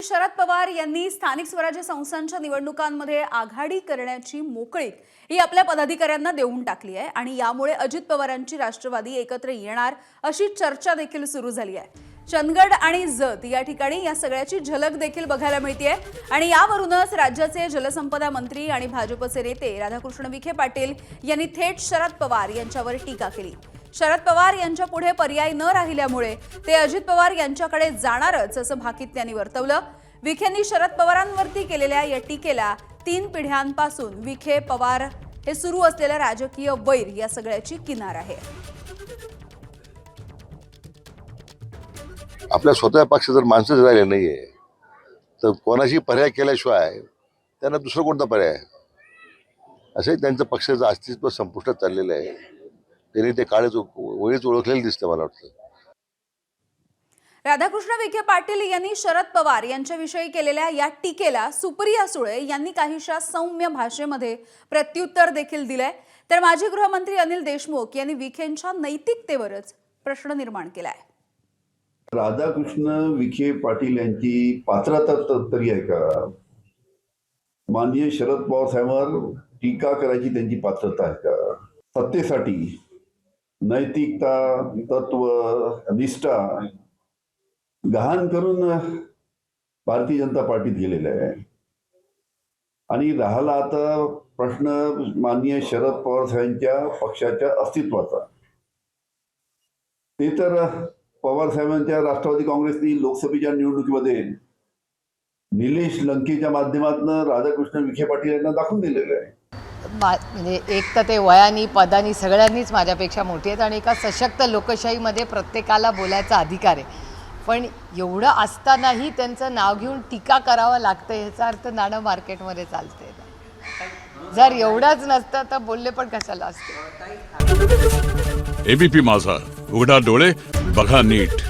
शरद पवार यांनी स्थानिक स्वराज्य संस्थांच्या निवडणुकांमध्ये आघाडी करण्याची मोकळीक ही आपल्या पदाधिकाऱ्यांना देऊन टाकली आहे आणि यामुळे अजित पवारांची राष्ट्रवादी एकत्र येणार अशी चर्चा देखील सुरू झाली आहे। चंदगड आणि जत या ठिकाणी या सगळ्याची झलक देखील बघायला मिळते आणि यावरूनच राज्याचे जलसंपदा मंत्री आणि भाजपचे नेते राधाकृष्ण विखे पाटील यांनी थेट शरद पवार यांच्यावर टीका केली। शरद पवार यांच्या पुढे पर्याय न राहिल्यामुळे ते अजित पवार यांच्याकडे जाणारच असं भाकीत त्यांनी वर्तवलं। विखेंनी शरद पवारांवरती केलेल्या या टीकेला 3 पिढ्यांपासून विखे पवार हे सुरू असलेल्या राजकीय वैर या सगळ्याची किनार आहे। आपल्या स्वतः पक्ष जर माणसंच राहिले नाहीये तर कोणाशी पर्याय केल्याशिवाय त्यांना दुसरं कोणता पर्याय आहे? असे त्यांचं पक्षाचं अस्तित्व संपुष्टात चाललेलं आहे। त्यांनी ते काळच वेळीच ओळखलेलं दिसतं मला वाटतं। राधाकृष्ण विखे पाटील यांनी शरद पवार यांच्याविषयी केलेल्या या टीकेला सुप्रिया सुळे यांनी काहीशा सौम्य भाषेमध्ये प्रत्युत्तर देखील दिलंय। तर माजी गृहमंत्री अनिल देशमुख यांनी विखेंच्या नैतिकतेवरच प्रश्न निर्माण केलाय। राधाकृष्ण विखे पाटील यांची पात्रता तरी आहे का? माननीय शरद पवार साहेबांवर टीका करायची त्यांची पात्रता आहे का? सत्तेसाठी नैतिकता, तत्व, निष्ठा गहाण करून भारतीय जनता पार्टीत गेलेले आहे आणि राहिला आता प्रश्न माननीय शरद पवार साहेबांच्या पक्षाच्या अस्तित्वाचा। ते तर पवार साहेबांच्या राष्ट्रवादी काँग्रेसनी लोकसभेच्या निवडणुकीमध्ये निलेश लंकेच्या माध्यमातून राधाकृष्ण विखे पाटील यांना दाखवून दिलेलं आहे। म्हणजे एक तर ते वयानी पदानी सगळ्यांनीच माझ्यापेक्षा मोठी आहेत आणि एका सशक्त लोकशाहीमध्ये प्रत्येकाला बोलायचा अधिकार आहे, पण एवढं असतानाही त्यांचं नाव घेऊन टीका करावं लागतं याचा अर्थ नाणं मार्केटमध्ये चालते। जर एवढंच नसतं तर बोलले पण कशाला असते। एबीपी माझा, उघडा डोळे बघा नीट।